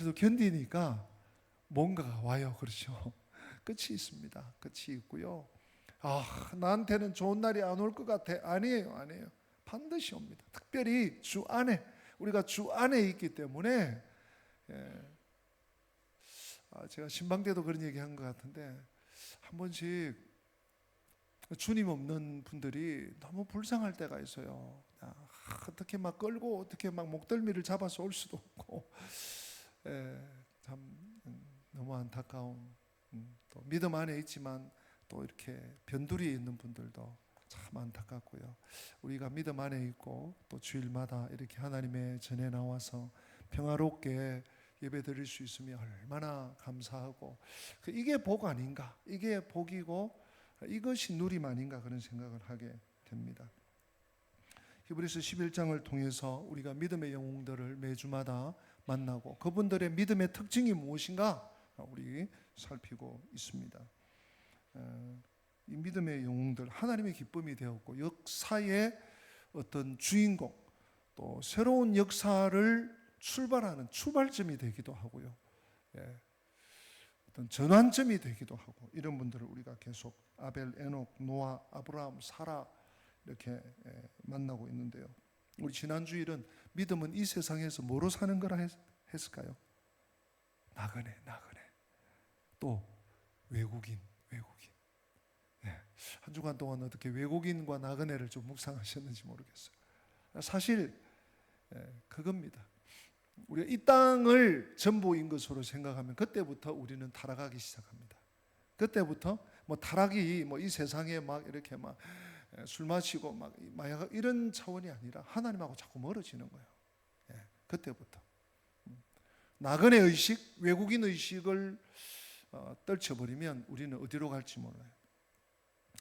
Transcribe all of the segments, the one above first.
그래도 견디니까 뭔가가 와요. 그렇죠? 끝이 있습니다. 끝이 있고요. 나한테는 좋은 날이 안 올 것 같아. 아니에요. 반드시 옵니다. 특별히 주 안에, 우리가 주 안에 있기 때문에, 제가 신방 때도 그런 얘기 한 것 같은데, 한 번씩 주님 없는 분들이 너무 불쌍할 때가 있어요. 어떻게 막 끌고 어떻게 막 목덜미를 잡아서 올 수도 없고, 참 너무 안타까운, 또 믿음 안에 있지만 또 이렇게 변두리에 있는 분들도 참 안타깝고요. 우리가 믿음 안에 있고 또 주일마다 이렇게 하나님의 전에 나와서 평화롭게 예배 드릴 수 있으면 얼마나 감사하고, 이게 복 아닌가, 이게 복이고 이것이 누림 아닌가, 그런 생각을 하게 됩니다. 히브리서 11장을 통해서 우리가 믿음의 영웅들을 매주마다 만나고 그분들의 믿음의 특징이 무엇인가 우리 살피고 있습니다. 이 믿음의 영웅들, 하나님의 기쁨이 되었고 역사의 어떤 주인공, 또 새로운 역사를 출발하는 출발점이 되기도 하고요. 어떤 전환점이 되기도 하고, 이런 분들을 우리가 계속 아벨, 에녹, 노아, 아브라함, 사라 이렇게 만나고 있는데요. 우리 지난 주일은 믿음은 이 세상에서 뭐로 사는 거라 했을까요? 나그네. 또 외국인. 한 주간 동안 어떻게 외국인과 나그네를 좀 묵상하셨는지 모르겠어요. 사실 그겁니다. 우리가 이 땅을 전부인 것으로 생각하면 그때부터 우리는 타락하기 시작합니다. 그때부터 타락이 이 세상에 막 이렇게 막 술 마시고 막 마약 이런 차원이 아니라 하나님하고 자꾸 멀어지는 거예요. 그때부터 나그네 의식, 외국인 의식을 떨쳐버리면 우리는 어디로 갈지 몰라요.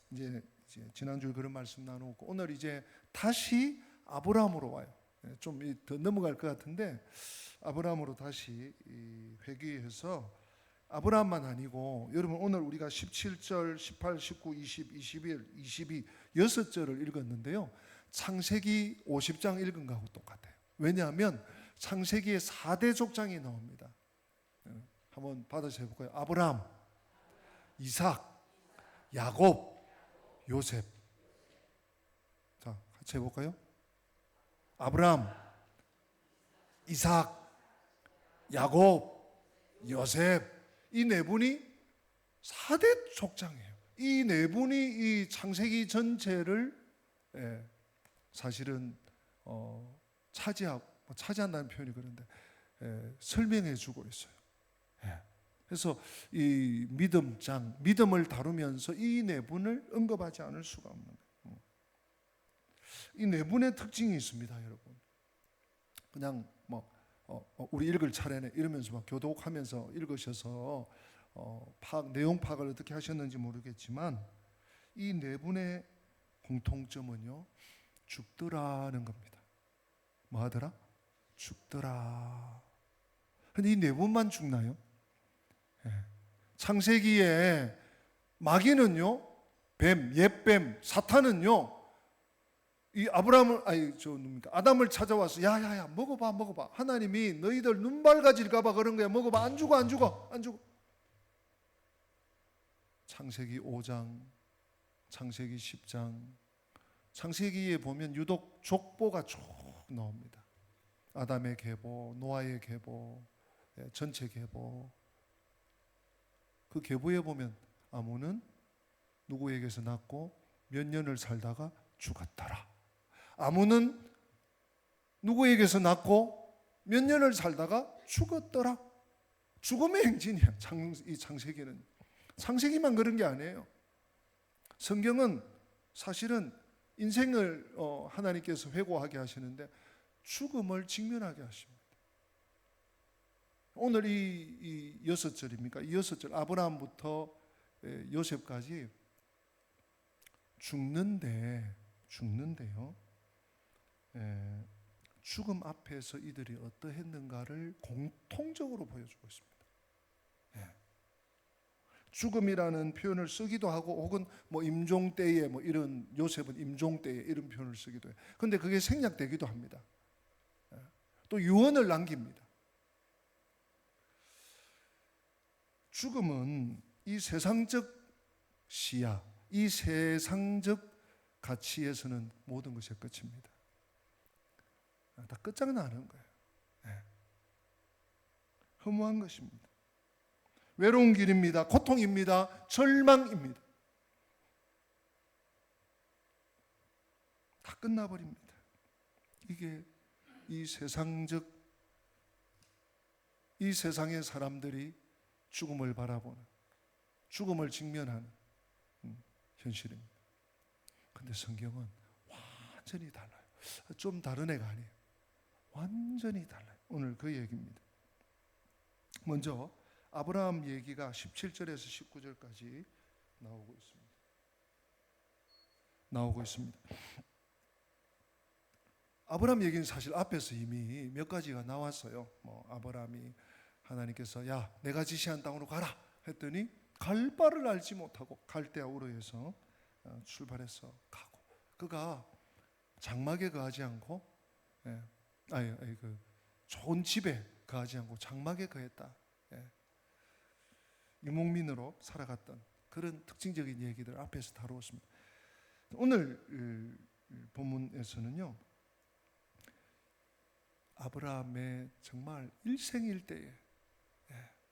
이제 지난주에 그런 말씀 나누고 오늘 이제 다시 아브라함으로 와요. 좀 더 넘어갈 것 같은데 아브라함으로 다시 회귀해서, 아브라함만 아니고 여러분 오늘 우리가 17절, 18, 19, 20, 21, 22 6절을 읽었는데요. 창세기 50장 읽은 거하고 똑같아요. 왜냐하면 창세기에 4대 족장이 나옵니다. 한번 받아서 해볼까요? 아브라함, 이삭, 야곱, 요셉. 자, 같이 해볼까요? 아브라함, 이삭, 야곱, 요셉. 이 네 분이 4대 족장이에요. 이 네 분이 이 창세기 전체를 사실은 차지한다는 표현이 그런데 설명해 주고 있어요. 그래서 이 믿음을 다루면서 이 네 분을 언급하지 않을 수가 없는 거예요. 이 네 분의 특징이 있습니다, 여러분. 그냥 우리 읽을 차례네 이러면서 막 교독하면서 읽으셔서 내용 파악을 어떻게 하셨는지 모르겠지만 이 네 분의 공통점은요, 죽더라는 겁니다. 뭐 하더라? 죽더라. 근데 이 네 분만 죽나요? 창세기에 마귀는요, 옛뱀, 사탄은요, 이 아담을 찾아와서 야야야 먹어봐. 하나님이 너희들 눈 밝아질까봐 그런 거야. 먹어봐. 안 죽어. 창세기 5장, 창세기 10장, 창세기에 보면 유독 족보가 쭉 나옵니다. 아담의 계보, 노아의 계보, 전체 계보. 그 계보에 보면 아몬은 누구에게서 낳고 몇 년을 살다가 죽었더라. 아몬은 누구에게서 낳고 몇 년을 살다가 죽었더라. 죽음의 행진이야. 이 창세기는. 창세기만 그런 게 아니에요. 성경은 사실은 인생을 하나님께서 회고하게 하시는데 죽음을 직면하게 하십니다. 오늘 이 6절입니까? 이 6절 아브라함부터 요셉까지 죽는데요. 죽음 앞에서 이들이 어떠했는가를 공통적으로 보여주고 있습니다. 죽음이라는 표현을 쓰기도 하고 혹은 임종 때에 이런, 요셉은 임종 때에 이런 표현을 쓰기도 해요. 그런데 그게 생략되기도 합니다. 또 유언을 남깁니다. 죽음은 이 세상적 시야, 이 세상적 가치에서는 모든 것이 끝입니다. 다 끝장나는 거예요. 네. 허무한 것입니다. 외로운 길입니다. 고통입니다. 절망입니다. 다 끝나버립니다. 이게 이 세상의 사람들이 죽음을 바라보는, 죽음을 직면하는 현실입니다. 근데 성경은 완전히 달라요. 좀 다른 애가 아니에요. 완전히 달라요. 오늘 그 얘기입니다. 먼저 아브라함 얘기가 17절에서 19절까지 나오고 있습니다. 아브라함 얘기는 사실 앞에서 이미 몇 가지가 나왔어요. 아브라함이 하나님께서 야 내가 지시한 땅으로 가라 했더니 갈 바를 알지 못하고 갈대아 우르에서 출발해서 가고, 그가 장막에 거하지 않고 그 좋은 집에 거하지 않고 장막에 거했다. 유목민으로 살아갔던 그런 특징적인 얘기들 앞에서 다루었습니다. 오늘 본문에서는요, 아브라함의 정말 일생일대에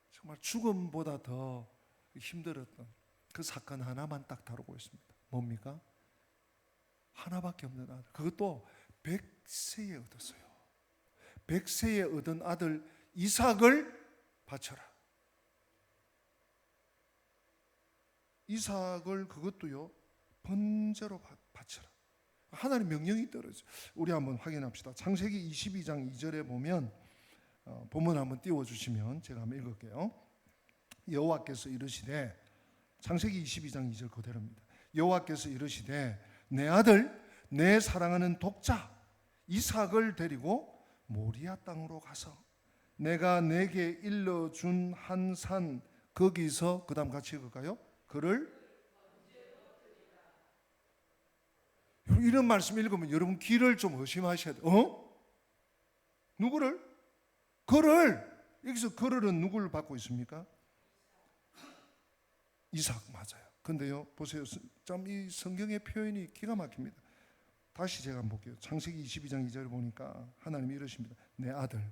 정말 죽음보다 더 힘들었던 그 사건 하나만 딱 다루고 있습니다. 뭡니까? 하나밖에 없는 아들, 그것도 100세에 얻었어요. 100세에 얻은 아들 이삭을 바쳐라. 이삭을 그것도요 번제로 바쳐라. 하나님 명령이 떨어져요. 우리 한번 확인합시다. 창세기 22장 2절에 보면 본문 한번 띄워주시면 제가 한번 읽을게요. 여호와께서 이르시되, 창세기 22장 2절 그대로입니다. 여호와께서 이르시되 내 아들 내 사랑하는 독자 이삭을 데리고 모리아 땅으로 가서 내가 내게 일러준 한 산 거기서, 그 다음 같이 읽을까요? 그를, 이런 말씀 읽으면 여러분 귀를 좀 의심하셔야 돼요. 누구를? 그를. 여기서 그를은 누구를 받고 있습니까? 이삭 맞아요. 근데요 보세요, 참 이 성경의 표현이 기가 막힙니다. 다시 제가 한번 볼게요. 창세기 22장 2절을 보니까 하나님이 이러십니다. 내 아들,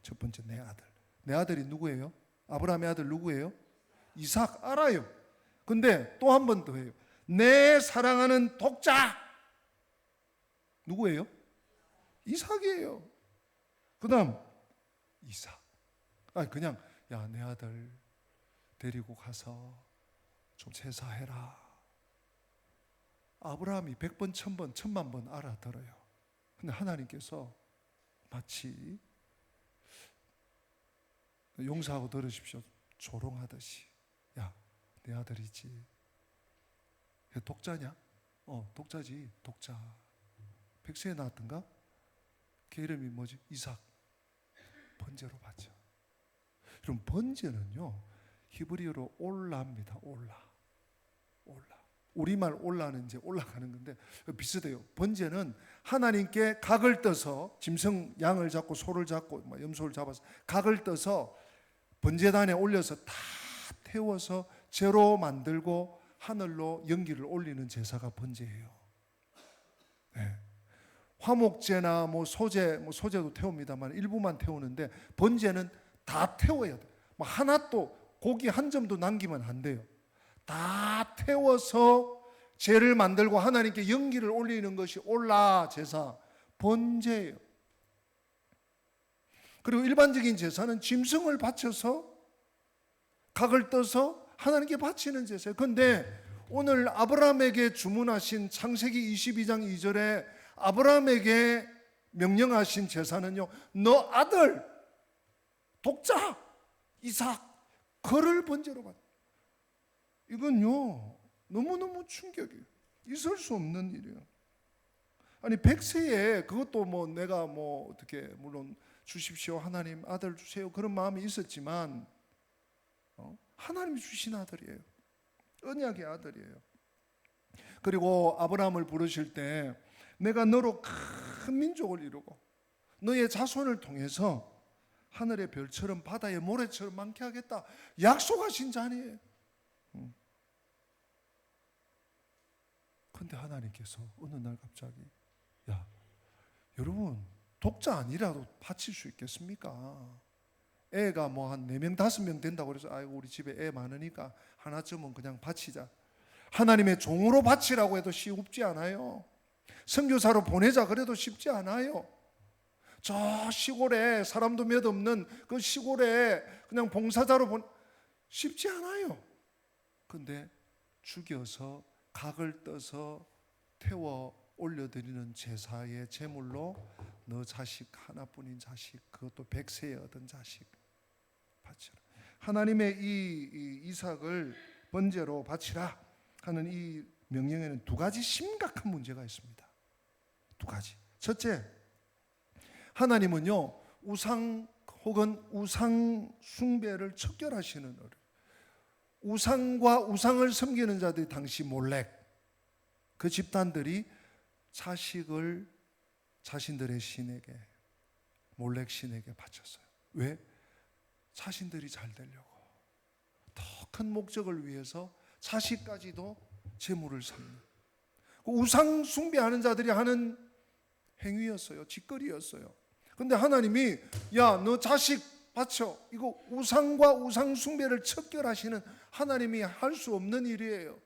첫 번째 내 아들. 내 아들이 누구예요? 아브라함의 아들 누구예요? 이삭. 알아요. 근데 또 한 번 더 해요. 내 사랑하는 독자 누구예요? 이삭이에요. 그 다음 이삭. 그냥 야 내 아들 데리고 가서 좀 제사해라. 아브라함이 100번, 1000번, 1000만 알아들어요. 근데 하나님께서 마치 용서하고 들으십시오 조롱하듯이, 야 내 아들이지. 독자냐? 독자지. 독자. 100세에 낳았던가? 걔 이름이 뭐지? 이삭. 번제로 바쳐. 그럼 번제는요 히브리어로 올라입니다. 올라. 우리말 올라는 이제 올라가는 건데 비슷해요. 번제는 하나님께 각을 떠서, 짐승 양을 잡고 소를 잡고 염소를 잡아서 각을 떠서 번제단에 올려서 다 태워서 제로 만들고 하늘로 연기를 올리는 제사가 번제예요. 네. 화목제나 소제도 태웁니다만 일부만 태우는데 번제는 다 태워야 돼요. 하나도 고기 한 점도 남기면 안 돼요. 다 태워서 제를 만들고 하나님께 연기를 올리는 것이 올라 제사, 번제예요. 그리고 일반적인 제사는 짐승을 바쳐서 각을 떠서 하나님께 바치는 제사예요. 그런데 오늘 아브라함에게 주문하신 창세기 22장 2절에 아브라함에게 명령하신 제사는요, 너 아들 독자 이삭 그를 번제로 받. 이건요 너무너무 충격이에요. 있을 수 없는 일이에요. 아니 100세에 그것도 내가 어떻게 물론 주십시오 하나님 아들 주세요 그런 마음이 있었지만 하나님이 주신 아들이에요. 언약의 아들이에요. 그리고 아브라함을 부르실 때 내가 너로 큰 민족을 이루고 너의 자손을 통해서 하늘의 별처럼 바다의 모래처럼 많게 하겠다. 약속하신 자니에요. 근데 하나님께서 어느 날 갑자기, 야, 여러분 독자 아니라도 바칠 수 있겠습니까? 애가 뭐 한 4명 5명 된다고 그래서 아이고 우리 집에 애 많으니까 하나쯤은 그냥 바치자. 하나님의 종으로 바치라고 해도 쉽지 않아요. 선교사로 보내자 그래도 쉽지 않아요. 저 시골에 사람도 몇 없는 그 시골에 그냥 봉사자로 쉽지 않아요. 근데 죽여서 각을 떠서 태워 올려드리는 제사의 제물로 너 자식 하나뿐인 자식, 그것도 100세에 얻은 자식 바치라. 하나님의 이 이삭을 번제로 바치라 하는 이 명령에는 2가지 심각한 문제가 있습니다. 2가지. 첫째, 하나님은요 우상 혹은 우상 숭배를 척결하시는 어른, 우상과 우상을 섬기는 자들이 당시 몰렉, 그 집단들이 자식을 자신들의 신에게, 몰렉 신에게 바쳤어요. 왜? 자신들이 잘 되려고, 더 큰 목적을 위해서 자식까지도 제물을 삼는, 그 우상 숭배하는 자들이 하는 행위였어요. 짓거리였어요. 근데 하나님이 야, 너 자식 바쳐. 이거 우상과 우상 숭배를 척결하시는 하나님이 할 수 없는 일이에요.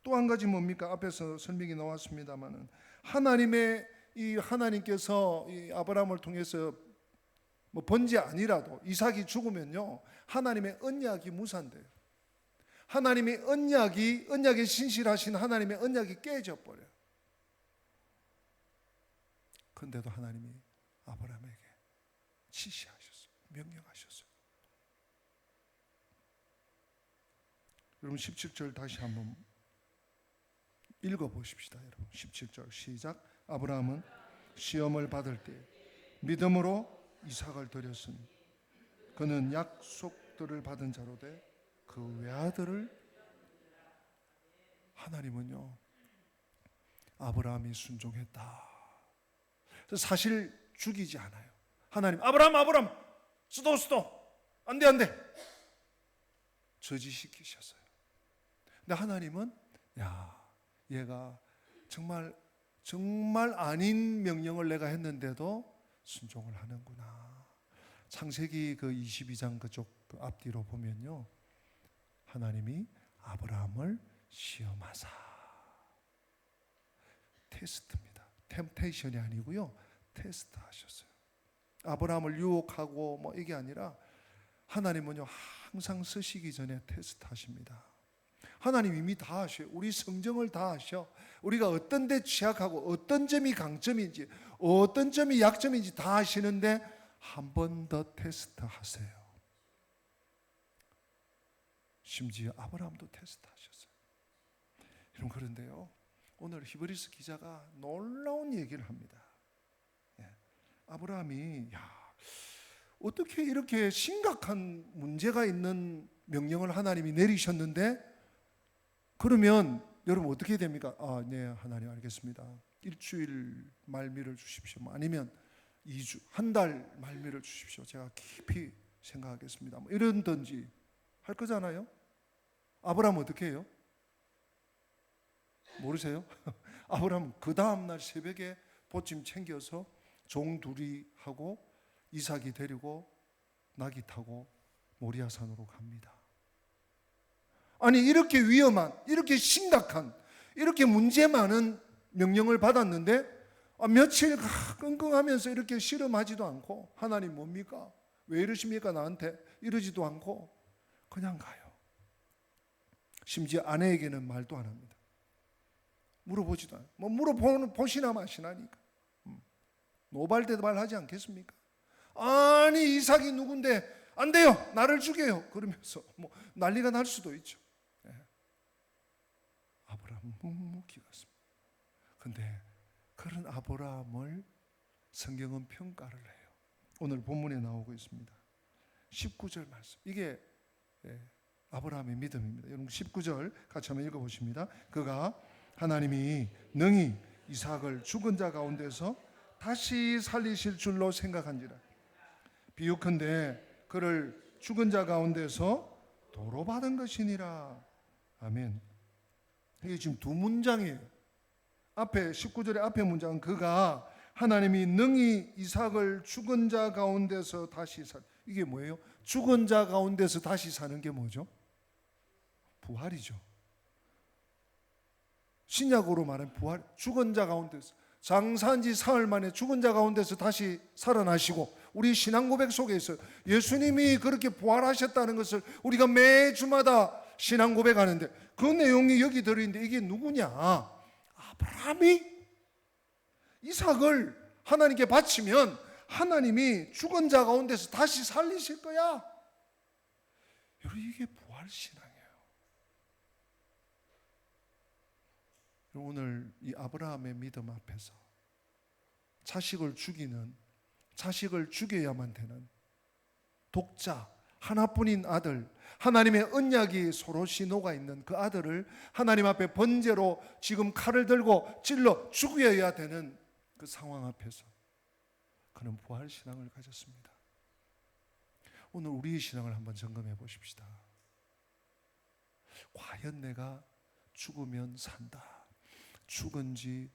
또 한 가지 뭡니까? 앞에서 설명이 나왔습니다만은 하나님께서 이 아브라함을 통해서 뭐 번제 아니라도 이삭이 죽으면요 하나님의 언약이 무산돼요. 하나님의 언약에 신실하신 하나님의 언약이 깨져 버려요. 그런데도 하나님이 아브라함에게 지시하셨어요. 명령하셨어요. 여러분 17절 다시 한번 읽어보십시다. 여러분 17절 시작. 아브라함은 시험을 받을 때 믿음으로 이삭을 드렸으니 그는 약속들을 받은 자로 돼 그 외아들을. 하나님은요 아브라함이 순종했다. 사실 죽이지 않아요. 하나님 아브라함 스톱 안돼 저지시키셨어요. 근데 하나님은 얘가 정말 아닌 명령을 내가 했는데도 순종을 하는구나. 창세기 그 22장 그쪽 그 앞뒤로 보면요 하나님이 아브라함을 시험하사, 테스트입니다. 템테이션이 아니고요 테스트 하셨어요. 아브라함을 유혹하고 뭐 이게 아니라 하나님은요 항상 쓰시기 전에 테스트 하십니다. 하나님 이미 다 아셔요. 우리 성정을 다 아셔. 우리가 어떤 데 취약하고 어떤 점이 강점인지 어떤 점이 약점인지 다 아시는데 한 번 더 테스트 하세요. 심지어 아브라함도 테스트 하셨어요. 여러분 그런데요 오늘 히브리서 기자가 놀라운 얘기를 합니다. 아브라함이 어떻게 이렇게 심각한 문제가 있는 명령을 하나님이 내리셨는데 그러면 여러분 어떻게 됩니까? 네 하나님 알겠습니다. 일주일 말미를 주십시오. 아니면 2주, 한 달 말미를 주십시오. 제가 깊이 생각하겠습니다. 뭐 이런든지 할 거잖아요. 아브라함 어떻게 해요? 모르세요? 아브라함 그 다음날 새벽에 보침 챙겨서 종 둘이 하고 이삭이 데리고 나귀 타고 모리아산으로 갑니다. 아니 이렇게 위험한, 이렇게 심각한, 이렇게 문제 많은 명령을 받았는데 며칠 끙끙하면서 이렇게 실험하지도 않고 하나님 뭡니까? 왜 이러십니까 나한테? 이러지도 않고 그냥 가요. 심지어 아내에게는 말도 안 합니다. 물어보지도 않아요. 뭐 물어보시나 마시나니까. 노발대발 하지 않겠습니까? 아니 이삭이 누군데 안 돼요 나를 죽여요 그러면서 뭐 난리가 날 수도 있죠. 아브라함 묵묵히 갔습니다. 근데 그런 아브라함을 성경은 평가를 해요. 오늘 본문에 나오고 있습니다. 19절 말씀 이게 아브라함의 믿음입니다. 여러분 19절 같이 한번 읽어보십니다. 그가 하나님이 능히 이삭을 죽은 자 가운데서 다시 살리실 줄로 생각한지라 비유컨대 그를 죽은 자 가운데서 도로 받은 것이니라. 아멘. 이게 지금 두 문장이에요. 앞에 19절의 앞에 문장은 그가 하나님이 능히 이삭을 죽은 자 가운데서 다시 이게 뭐예요? 죽은 자 가운데서 다시 사는 게 뭐죠? 부활이죠. 신약으로 말하면 부활, 죽은 자 가운데서 장사한 지 사흘 만에 죽은 자 가운데서 다시 살아나시고, 우리 신앙 고백 속에 있어요. 예수님이 그렇게 부활하셨다는 것을 우리가 매주마다 신앙 고백하는데 그 내용이 여기 들어있는데 이게 누구냐? 아브라함이 이삭을 하나님께 바치면 하나님이 죽은 자 가운데서 다시 살리실 거야. 여러분, 이게 부활신앙이에요. 오늘 이 아브라함의 믿음 앞에서 자식을 죽여야만 되는 독자 하나뿐인 아들, 하나님의 언약이 소롯이 녹아있는 그 아들을 하나님 앞에 번제로 지금 칼을 들고 찔러 죽여야 되는 그 상황 앞에서 그는 부활신앙을 가졌습니다. 오늘 우리의 신앙을 한번 점검해 보십시다. 과연 내가 죽으면 산다, 죽은 지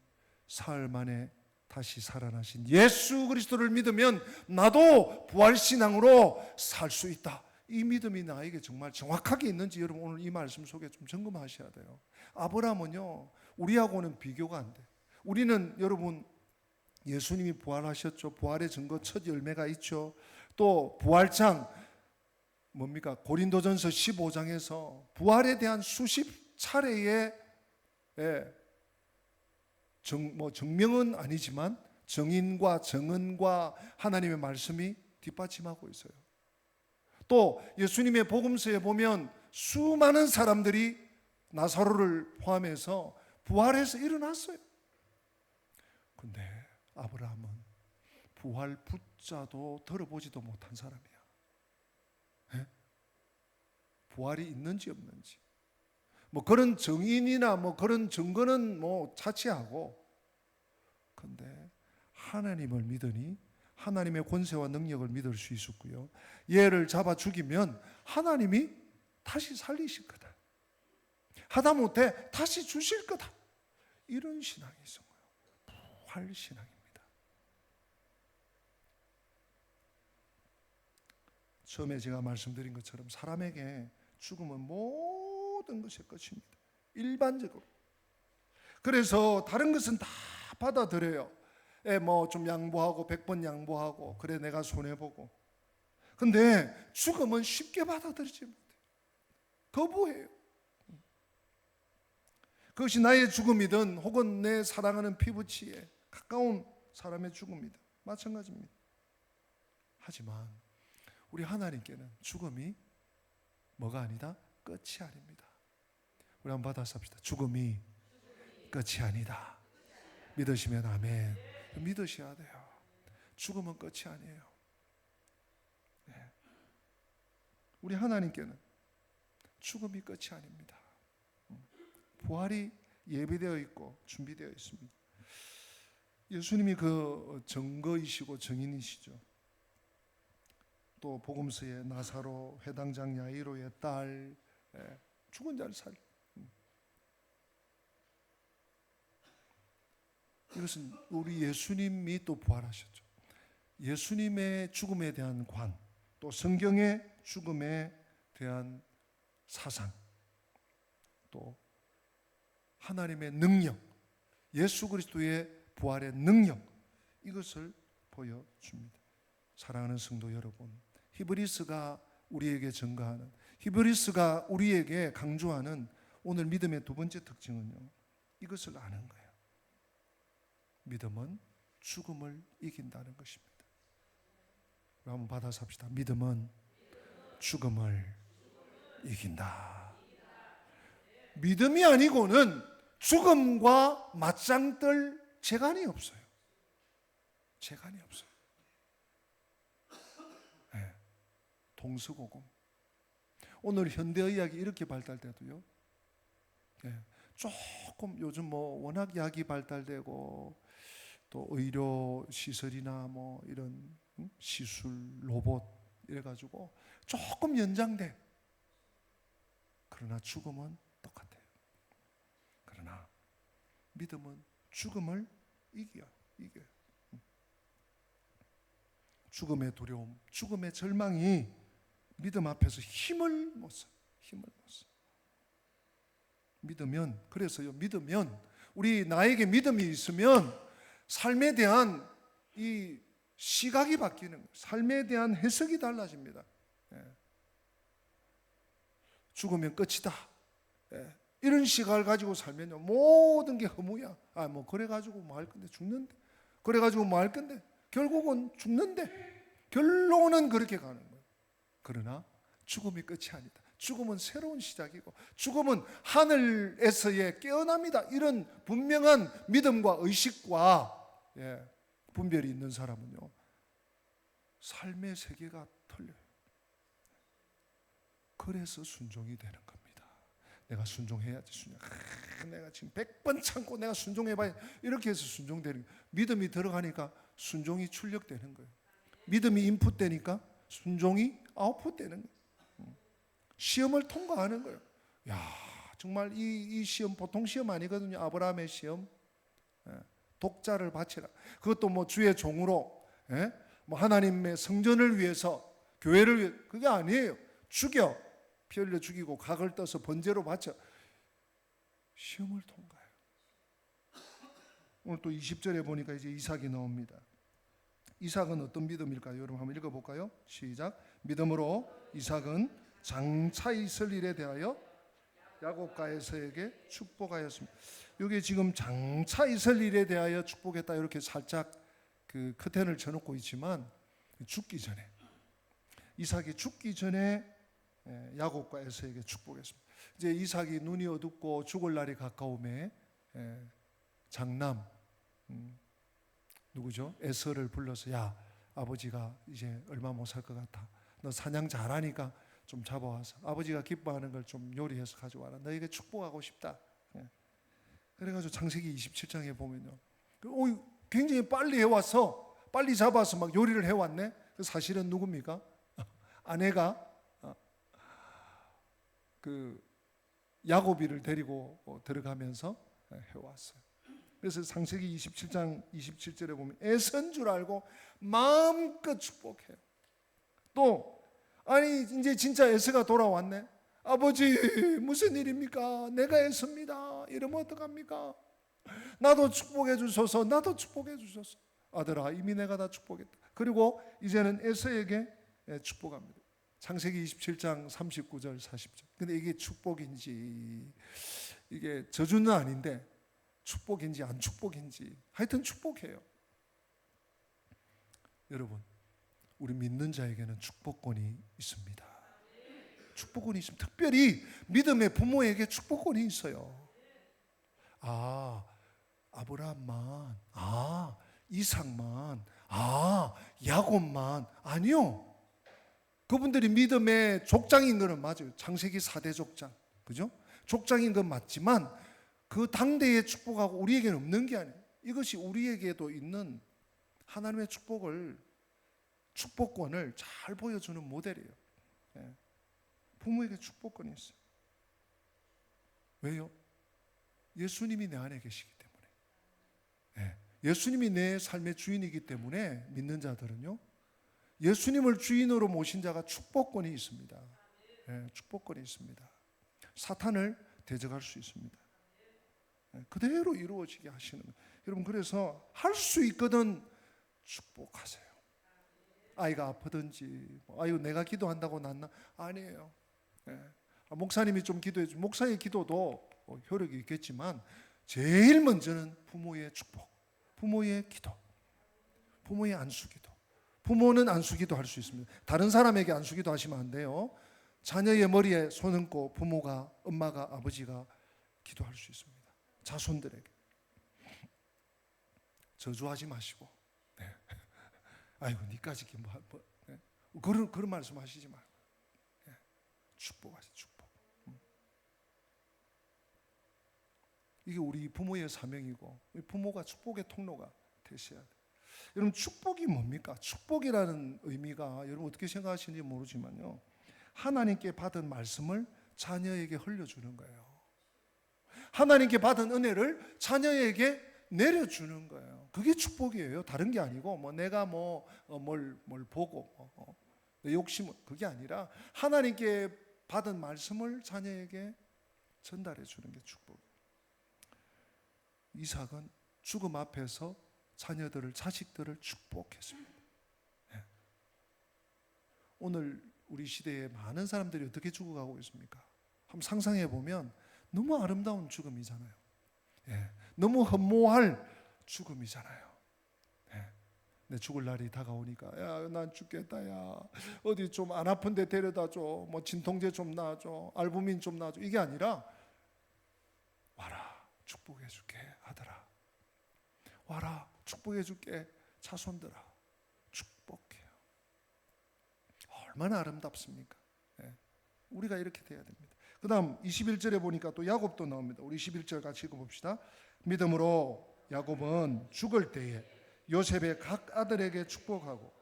사흘 만에 다시 살아나신 예수 그리스도를 믿으면 나도 부활신앙으로 살 수 있다, 이 믿음이 나에게 정말 정확하게 있는지 여러분 오늘 이 말씀 속에 좀 점검하셔야 돼요. 아브라함은요, 우리하고는 비교가 안 돼. 우리는 여러분 예수님이 부활하셨죠. 부활의 증거 첫 열매가 있죠. 또 부활장 뭡니까? 고린도전서 15장에서 부활에 대한 수십 차례의 증명은 아니지만 정인과 정언과 하나님의 말씀이 뒷받침하고 있어요. 또 예수님의 복음서에 보면 수많은 사람들이 나사로를 포함해서 부활해서 일어났어요. 근데 아브라함은 부활 붙자도 들어보지도 못한 사람이야. 네? 부활이 있는지 없는지 뭐 그런 정인이나 뭐 그런 증거는 뭐 차치하고, 근데 하나님을 믿으니 하나님의 권세와 능력을 믿을 수 있었고요, 얘를 잡아 죽이면 하나님이 다시 살리실 거다, 하다못해 다시 주실 거다, 이런 신앙이 있어요. 부활 신앙입니다. 처음에 제가 말씀드린 것처럼 사람에게 죽음은 모든 것의 끝입니다. 일반적으로. 그래서 다른 것은 다 받아들여요. 뭐 좀 양보하고 100번 양보하고 그래 내가 손해보고. 근데 죽음은 쉽게 받아들이지 못해요. 거부해요. 그것이 나의 죽음이든 혹은 내 사랑하는 피부치에 가까운 사람의 죽음이든 마찬가지입니다. 하지만 우리 하나님께는 죽음이 뭐가 아니다? 끝이 아닙니다. 우리 한번 받아서 합시다. 죽음이 끝이 아니다. 믿으시면 아멘. 믿으셔야 돼요. 죽음은 끝이 아니에요. 네. 우리 하나님께는 죽음이 끝이 아닙니다. 부활이 예비되어 있고 준비되어 있습니다. 예수님이 그 증거이시고 증인이시죠. 또 복음서에 나사로, 회당장 야이로의 딸, 죽은 자를 살리. 이것은 우리 예수님이 또 부활하셨죠. 예수님의 죽음에 대한 관, 또 성경의 죽음에 대한 사상, 또 하나님의 능력, 예수 그리스도의 부활의 능력, 이것을 보여줍니다. 사랑하는 성도 여러분, 히브리스가 우리에게 증거하는, 히브리스가 우리에게 강조하는 오늘 믿음의 두 번째 특징은요, 이것을 아는 거예요. 믿음은 죽음을 이긴다는 것입니다. 한번 받아서 합시다. 믿음은 죽음을 이긴다. 믿음이 아니고는 죽음과 맞짱 뜰 재간이 없어요. 재간이 없어요. 네. 동서고금. 오늘 현대의학이 이렇게 발달돼도요, 네. 조금 요즘 뭐 워낙 약이 발달되고 또 의료 시설이나 뭐 이런 시술, 로봇 이래가지고 조금 연장돼. 그러나 죽음은 똑같아요. 그러나 믿음은 죽음을 이겨요. 죽음의 두려움, 죽음의 절망이 믿음 앞에서 힘을 못 써. 믿으면, 그래서요, 믿으면, 나에게 믿음이 있으면 삶에 대한 이 시각이 바뀌는 거예요. 삶에 대한 해석이 달라집니다. 죽으면 끝이다. 이런 시각을 가지고 살면요, 모든 게 허무야. 뭐 그래가지고 뭐 할 건데, 죽는데. 그래가지고 뭐 할 건데, 결국은 죽는데. 결론은 그렇게 가는 거예요. 그러나 죽음이 끝이 아니다. 죽음은 새로운 시작이고, 죽음은 하늘에서의 깨어납니다. 이런 분명한 믿음과 의식과 분별이 있는 사람은요, 삶의 세계가 틀려요. 그래서 순종이 되는 겁니다. 내가 순종해야지. 내가 지금 100번 참고 내가 순종해봐야, 이렇게 해서 순종되는 거예요. 믿음이 들어가니까 순종이 출력되는 거예요. 믿음이 인풋되니까 순종이 아웃풋되는 거예요. 시험을 통과하는 거예요. 정말 이 시험 보통 시험 아니거든요. 아브라함의 시험. 독자를 바치라. 그것도 뭐 주의 종으로, 뭐 하나님의 성전을 위해서, 교회를 위해, 그게 아니에요. 죽여, 피 흘려 죽이고 각을 떠서 번제로 바쳐. 시험을 통과해요. 오늘 또 20절에 보니까 이제 이삭이 나옵니다. 이삭은 어떤 믿음일까요? 여러분 한번 읽어볼까요? 시작. 믿음으로 이삭은 장차 있을 일에 대하여 야곱과 에서에게 축복하였습니다. 여기 지금 장차 있을 일에 대하여 축복했다, 이렇게 살짝 그 커튼을 쳐놓고 있지만, 죽기 전에, 이삭이 죽기 전에 야곱과 에서에게 축복했습니다. 이제 이삭이 눈이 어둡고 죽을 날이 가까움에 장남 누구죠? 에서를 불러서, 야, 아버지가 이제 얼마 못 살 것 같아. 너 사냥 잘하니까 좀 잡아와서 아버지가 기뻐하는 걸 좀 요리해서 가져와라. 너에게 축복하고 싶다. 그래가지고 창세기 27장에 보면요, 굉장히 빨리 해와서, 빨리 잡아서 막 요리를 해왔네. 사실은 누굽니까? 아내가 그 야곱이를 데리고 들어가면서 해왔어요. 그래서 창세기 27장 27절에 보면 애선 줄 알고 마음껏 축복해요. 또 아니 이제 진짜 에서가 돌아왔네. 아버지 무슨 일입니까? 내가 애섭니다. 이러면 어떡합니까? 나도 축복해 주소서. 나도 축복해 주소서. 아들아, 이미 내가 다 축복했다. 그리고 이제는 에서에게 축복합니다. 창세기 27장 39절 40절. 근데 이게 축복인지, 이게 저주는 아닌데 축복인지 안 축복인지, 하여튼 축복해요. 여러분, 우리 믿는 자에게는 축복권이 있습니다. 축복권이 있습니다. 특별히 믿음의 부모에게 축복권이 있어요. 아브라함만, 이삭만, 야곱만, 아니요. 그분들이 믿음의 족장인 것은 맞아요. 창세기 4대 족장, 그죠? 족장인 건 맞지만 그 당대의 축복하고 우리에게는 없는 게 아니에요. 이것이 우리에게도 있는 하나님의 축복권을 잘 보여주는 모델이에요. 부모에게 축복권이 있어요. 왜요? 예수님이 내 안에 계시기 때문에. 예수님이 내 삶의 주인이기 때문에 믿는 자들은요, 예수님을 주인으로 모신 자가 축복권이 있습니다. 축복권이 있습니다. 사탄을 대적할 수 있습니다. 그대로 이루어지게 하시는 거예요. 여러분, 그래서 할 수 있거든 축복하세요. 아이가 아프든지, 아유 내가 기도한다고 낫나? 아니에요. 목사님이 좀 기도해 주면, 목사의 기도도 효력이 있겠지만 제일 먼저는 부모의 축복, 부모의 기도, 부모의 안수기도. 부모는 안수기도 할 수 있습니다. 다른 사람에게 안수기도 하시면 안 돼요. 자녀의 머리에 손 얹고 부모가, 엄마가, 아버지가 기도할 수 있습니다. 자손들에게 저주하지 마시고, 아이고 니까지 그런 말씀하시지 말고, 축복하세요. 축복. 이게 우리 부모의 사명이고, 부모가 축복의 통로가 되셔야 돼요. 여러분 축복이 뭡니까? 축복이라는 의미가 여러분 어떻게 생각하시는지 모르지만요, 하나님께 받은 말씀을 자녀에게 흘려주는 거예요. 하나님께 받은 은혜를 자녀에게 내려주는 거예요. 그게 축복이에요. 다른 게 아니고 뭐 내가 뭘 보고 내 욕심은 그게 아니라 하나님께 받은 말씀을 자녀에게 전달해 주는 게 축복이에요. 이삭은 죽음 앞에서 자식들을 축복했습니다. 네. 오늘 우리 시대에 많은 사람들이 어떻게 죽어가고 있습니까? 한번 상상해 보면 너무 아름다운 죽음이잖아요. 예, 너무 허무할 죽음이잖아요. 예, 내 죽을 날이 다가오니까 야, 난 죽겠다. 야, 어디 좀 안 아픈 데 데려다 줘. 뭐 진통제 좀 놔줘. 알부민 좀 놔줘. 이게 아니라 와라, 축복해 줄게 아들아. 와라, 축복해 줄게 자손들아. 축복해요. 얼마나 아름답습니까? 예, 우리가 이렇게 돼야 됩니다. 그 다음 21절에 보니까 또 야곱도 나옵니다. 우리 21절 같이 읽어봅시다. 믿음으로 야곱은 죽을 때에 요셉의 각 아들에게 축복하고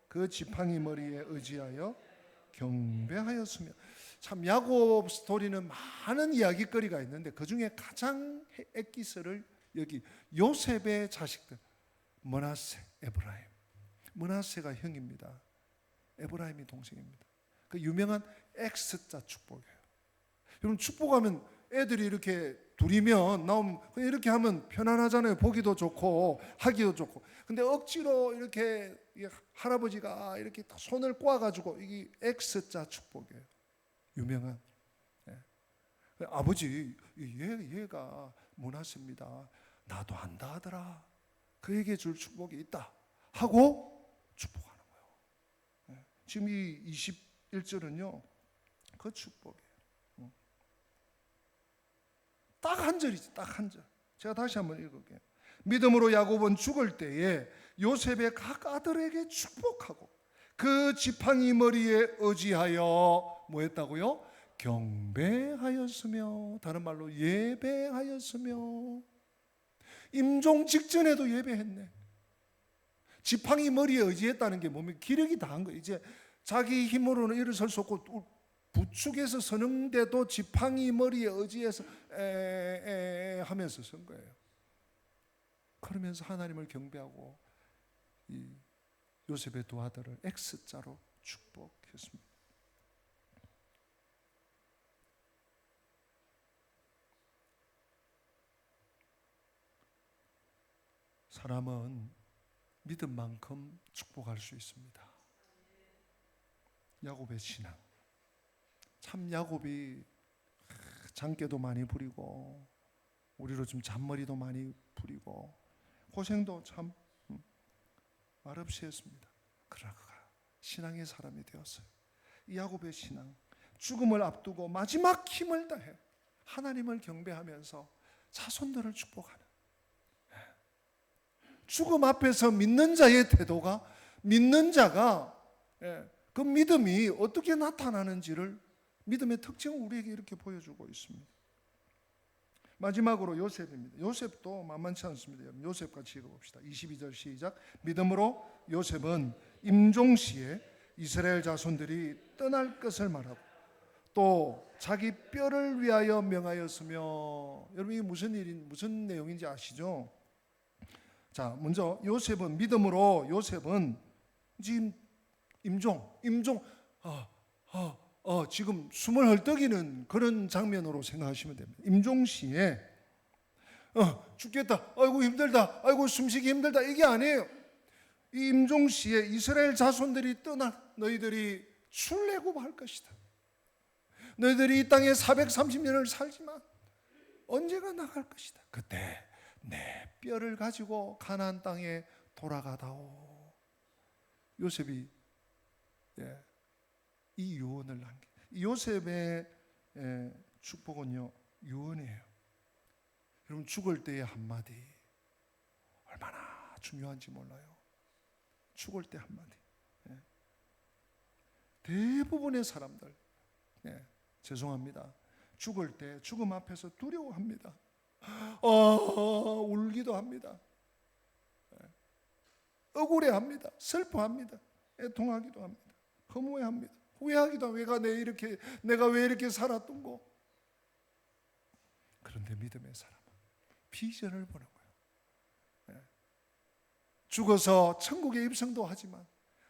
그 지팡이 머리에 의지하여 경배하였으며. 참 야곱 스토리는 많은 이야기거리가 있는데 그 중에 가장 엑기스를 여기 요셉의 자식들 므낫세, 에브라임. 므낫세가 형입니다. 에브라임이 동생입니다. 그 유명한 X자 축복이에요. 여러분 축복하면 애들이 이렇게 둘이면 나오면 이렇게 하면 편안하잖아요. 보기도 좋고 하기도 좋고. 근데 억지로 이렇게 할아버지가 이렇게 손을 꼬아가지고 이게 X자 축복이에요. 유명한. 예. 아버지 얘가 므낫세입니다. 나도 안다 하더라. 그에게 줄 축복이 있다 하고 축복하는 거예요. 예. 지금 이 21절은요 그 축복이에요. 딱 한 절이지, 딱 한 절. 제가 다시 한번 읽을게요. 믿음으로 야곱은 죽을 때에 요셉의 각 아들에게 축복하고 그 지팡이 머리에 의지하여 뭐 했다고요? 경배하였으며, 다른 말로 예배하였으며. 임종 직전에도 예배했네. 지팡이 머리에 의지했다는 게 뭡니까? 기력이 다한 거예요. 이제 자기 힘으로는 일어설 수 없고 부축해서 서는데도 지팡이 머리에 의지해서 하면서 선 거예요. 그러면서 하나님을 경배하고 이 요셉의 두 아들을 X자로 축복했습니다. 사람은 믿음만큼 축복할 수 있습니다. 야곱의 신앙. 참 야곱이 장깨도 많이 부리고 우리로 좀 잔머리도 많이 부리고 고생도 참 말없이 했습니다. 그러나 그가 신앙의 사람이 되었어요. 이 야곱의 신앙, 죽음을 앞두고 마지막 힘을 다해 하나님을 경배하면서 자손들을 축복하는, 죽음 앞에서 믿는 자의 태도가, 믿는 자가 그 믿음이 어떻게 나타나는지를, 믿음의 특징을 우리에게 이렇게 보여주고 있습니다. 마지막으로 요셉입니다. 요셉도 만만치 않습니다. 요셉 같이 읽어봅시다. 22절 시작. 믿음으로 요셉은 임종시에 이스라엘 자손들이 떠날 것을 말하고 또 자기 뼈를 위하여 명하였으며. 여러분 이게 무슨 내용인지 아시죠? 자, 먼저 요셉은, 믿음으로 요셉은 지금 임종 지금 숨을 헐떡이는 그런 장면으로 생각하시면 됩니다. 임종시에 죽겠다, 아이고 힘들다, 아이고 숨쉬기 힘들다, 이게 아니에요. 이 임종시에 이스라엘 자손들이 떠나 너희들이 출애굽할 것이다. 너희들이 이 땅에 430년을 살지만 언제가 나갈 것이다. 그때 내 뼈를 가지고 가나안 땅에 돌아가다오. 요셉이 이 유언을 남긴, 요셉의 축복은요 유언이에요. 여러분 죽을 때의 한마디 얼마나 중요한지 몰라요. 죽을 때 한마디. 대부분의 사람들 죄송합니다, 죽을 때 죽음 앞에서 두려워합니다. 울기도 합니다. 억울해합니다. 슬퍼합니다. 애통하기도 합니다. 허무해합니다. 후회하기도 합니다. 내가 왜 이렇게 살았던 거. 그런데 믿음의 사람은 비전을 보는 거예요. 죽어서 천국에 입성도 하지만,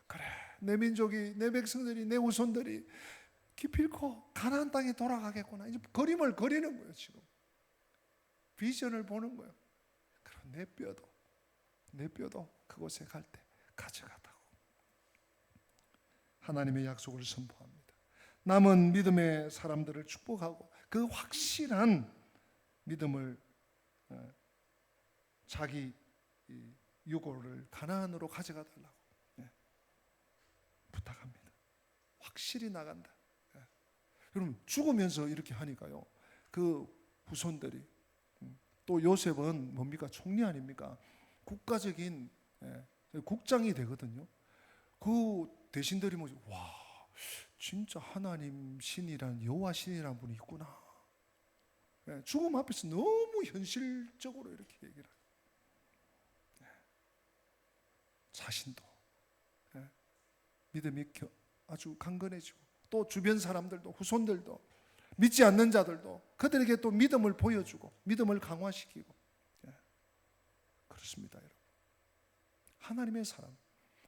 그래, 내 민족이, 내 백성들이, 내 후손들이 기필코 가나안 땅에 돌아가겠구나. 이제 그림을 그리는 거예요. 지금 비전을 보는 거예요. 그럼 내 뼈도 그곳에 갈 때 가져가다고 하나님의 약속을 선포합니다. 남은 믿음의 사람들을 축복하고 그 확실한 믿음을, 자기 유고를 가나안으로 가져가 달라고 부탁합니다. 확실히 나간다. 여러분, 죽으면서 이렇게 하니까요, 그 후손들이, 또 요셉은 뭡니까? 총리 아닙니까? 국가적인 국장이 되거든요. 그 대신들이 뭐지? 와, 진짜 하나님 신이란, 여호와 신이란 분이 있구나. 죽음 앞에서 너무 현실적으로 이렇게 얘기를 해요. 자신도 믿음이 아주 강건해지고, 또 주변 사람들도, 후손들도, 믿지 않는 자들도 그들에게 또 믿음을 보여주고 믿음을 강화시키고. 그렇습니다, 여러분. 하나님의 사람,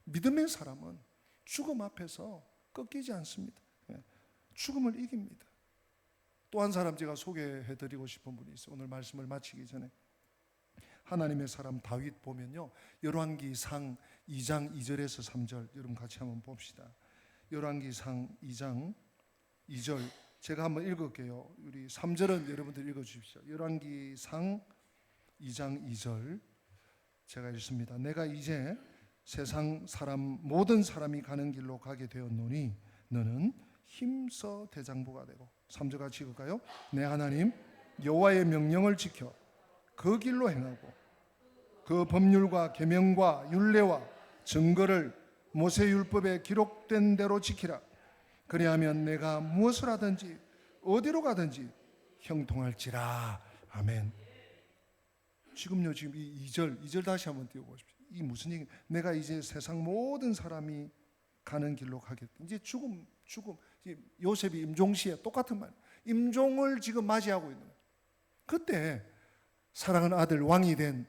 믿음의 사람은 죽음 앞에서 꺾이지 않습니다. 죽음을 이깁니다. 또 한 사람 제가 소개해드리고 싶은 분이 있어요. 오늘 말씀을 마치기 전에. 하나님의 사람 다윗 보면요, 열왕기상 2장 2절에서 3절, 여러분 같이 한번 봅시다. 열왕기상 2장 2절 제가 한번 읽을게요. 우리 3절은 여러분들 읽어주십시오. 열왕기상 2장 2절 제가 읽습니다. 내가 이제 세상 사람 모든 사람이 가는 길로 가게 되었노니 너는 힘써 대장부가 되고. 3절 같이 읽을까요? 내 하나님 여호와의 명령을 지켜 그 길로 행하고 그 법률과 계명과 율례와 증거를 모세율법에 기록된 대로 지키라. 그리하면 내가 무엇을 하든지 어디로 가든지 형통할지라. 아멘. 지금 이 2절 다시 한번 띄워보십시오. 이 무슨 얘기? 내가 이제 세상 모든 사람이 가는 길로 가겠다. 이제 죽음. 요셉이 임종시에 똑같은 말. 임종을 지금 맞이하고 있는 거예요. 그때 사랑하는 아들 왕이 된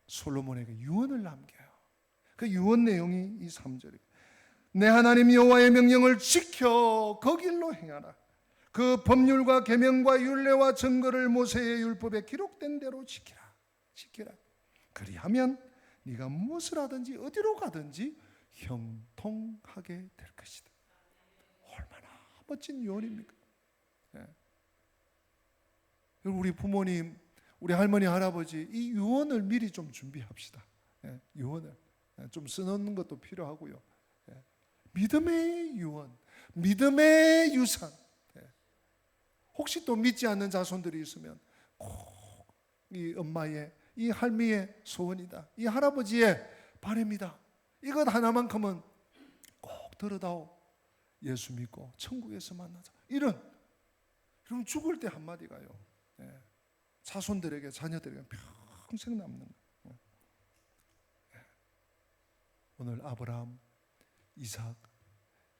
솔로몬에게 유언을 남겨요. 그 유언 내용이 이 3절이에요. 내 하나님 여호와의 명령을 지켜 그 길로 행하라. 그 법률과 계명과 율례와 증거를 모세의 율법에 기록된 대로 지키라. 그리하면 네가 무엇을 하든지 어디로 가든지 형통하게 될 것이다. 얼마나 멋진 유언입니까? 우리 부모님, 우리 할머니, 할아버지, 이 유언을 미리 좀 준비합시다. 유언을 좀 써놓는 것도 필요하고요. 믿음의 유언, 믿음의 유산. 혹시 또 믿지 않는 자손들이 있으면 꼭 이 엄마의, 이 할미의 소원이다, 이 할아버지의 바람이다, 이것 하나만큼은 꼭 들어다오. 예수 믿고 천국에서 만나자. 이런 죽을 때 한마디가요, 자손들에게, 자녀들에게 평생 남는 거예요. 오늘 아브라함, 이삭,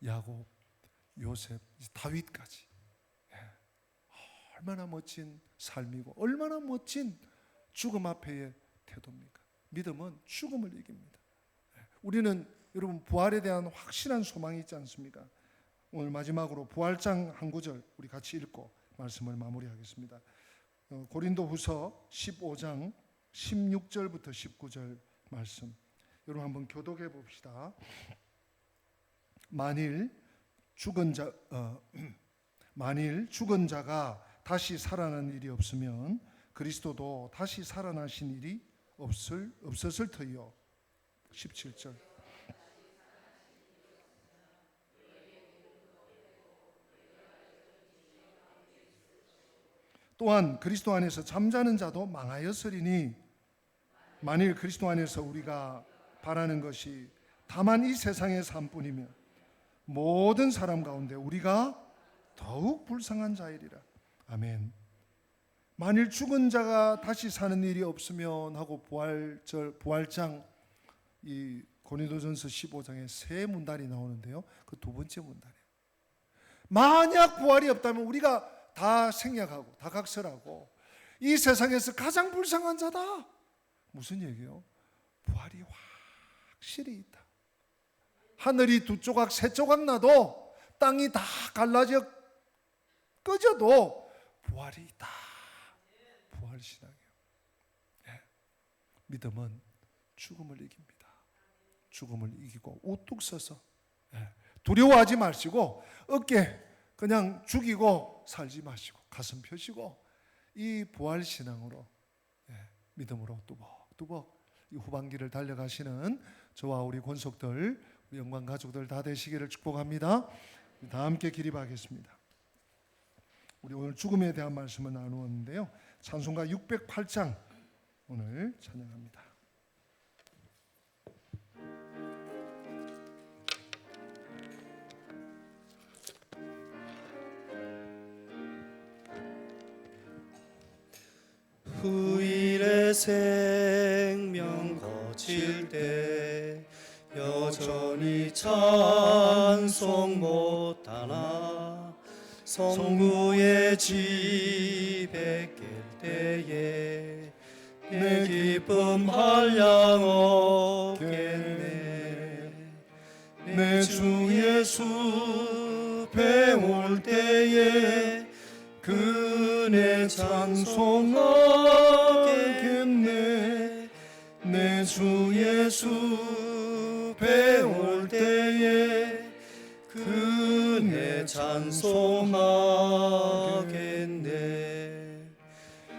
야곱, 요셉, 다윗까지 얼마나 멋진 삶이고 얼마나 멋진 죽음 앞에의 태도입니까? 믿음은 죽음을 이깁니다. 우리는 여러분 부활에 대한 확실한 소망이 있지 않습니까? 오늘 마지막으로 부활장 한 구절 우리 같이 읽고 말씀을 마무리하겠습니다. 고린도후서 15장 16절부터 19절 말씀, 여러분 한번 교독해 봅시다. 만일 죽은 자가 다시 살아난 일이 없으면 그리스도도 다시 살아나신 일이 없었을 터이요. 17절. 또한 그리스도 안에서 잠자는 자도 망하였으리니 만일 그리스도 안에서 우리가 바라는 것이 다만 이 세상의 삶뿐이면 모든 사람 가운데 우리가 더욱 불쌍한 자이리라. 아멘. 만일 죽은 자가 다시 사는 일이 없으면 하고 부활장 이 고린도전서 15장에 세 문단이 나오는데요. 그 두 번째 문단이에요. 만약 부활이 없다면 우리가 다 생략하고 다 각설하고 이 세상에서 가장 불쌍한 자다. 무슨 얘기예요? 부활이 확실히 있다. 하늘이 두 조각 세 조각 나도 땅이 다 갈라져 꺼져도 부활이 있다. 부활신앙이에요. 네. 믿음은 죽음을 이깁니다. 죽음을 이기고 우뚝 서서 두려워하지 마시고 어깨 그냥 죽이고 살지 마시고 가슴 펴시고 이 부활신앙으로 믿음으로 뚜벅뚜벅 이 후반기를 달려가시는 저와 우리 권속들 우리 영광 가족들 다 되시기를 축복합니다. 다 함께 기립하겠습니다. 우리 오늘 죽음에 대한 말씀을 나누었는데요. 찬송가 608장 오늘 찬양합니다. 후일의 생명 거칠 때 여전히 찬송 못하나 성부의 집에 깰 때에 내 기쁨 한량 없겠네. 내 주 예수 배울 때에 그네 찬송하겠네. 내 주 예수 배울 때에 그네 찬송하겠네.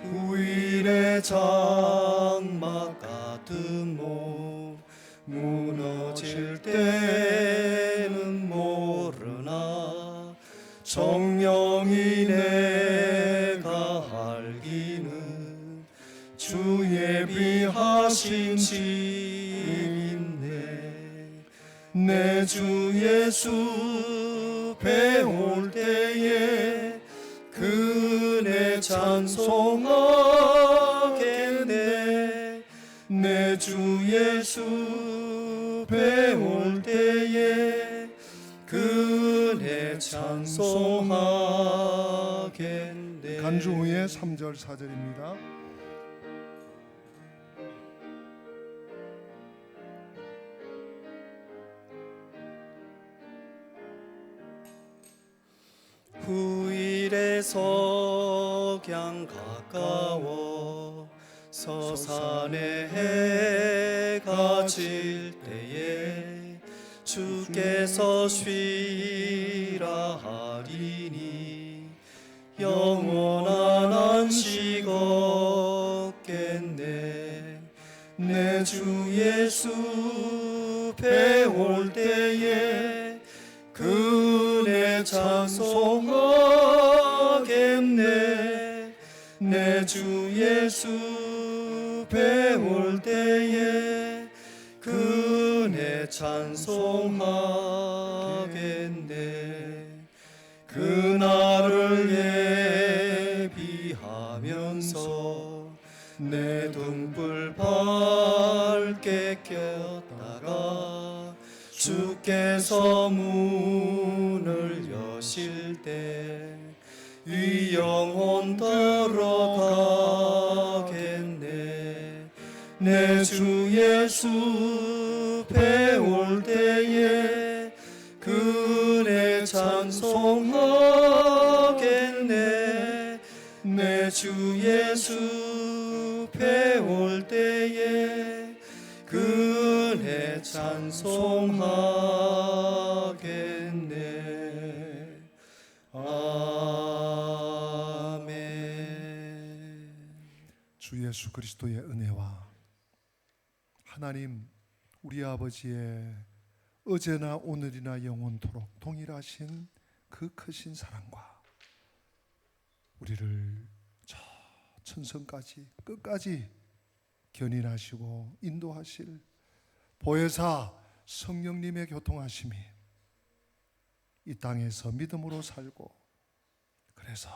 후일의 장막 같은 몸 무너질 때는 모르나 정령이 내가 알기는 주 예비하신 집 있네. 내 주 예수 배울 때에 그네 찬송하겠네. 내 주 예수 배울 때에 그네 찬송하겠네. 간주 후에 3절 4절입니다. 후일의 석양 가까워 서산의 해가 질 때에 주께서 쉬라 하리니 영원한 안식 얻겠네. 내 주 예수 배울 때에 그네 찬송하겠네. 내 주 예수 배울 때에 그네 찬송하겠네. 그날을 예비하면서 내 등불 밝게 켰다가 주께서 문을 여실 때 이 영혼 들어가겠네. 내 주 예수 배울 때에 그네 찬송하겠네. 내 주 예수 배울 때에 그네 찬송하겠네. 아멘. 주 예수 그리스도의 은혜와 하나님 우리 아버지의 어제나 오늘이나 영원토록 동일하신 그 크신 사랑과 우리를 저 천성까지 끝까지 견인하시고 인도하실 보혜사 성령님의 교통하심이 이 땅에서 믿음으로 살고 그래서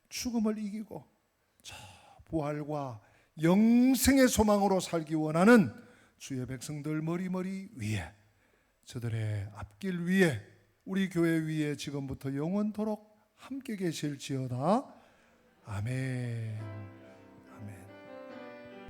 죽음을 이기고 저 부활과 영생의 소망으로 살기 원하는 주의 백성들 머리 위에, 저들의 앞길 위에, 우리 교회 위에 지금부터 영원토록 함께 계실지어다. 아멘.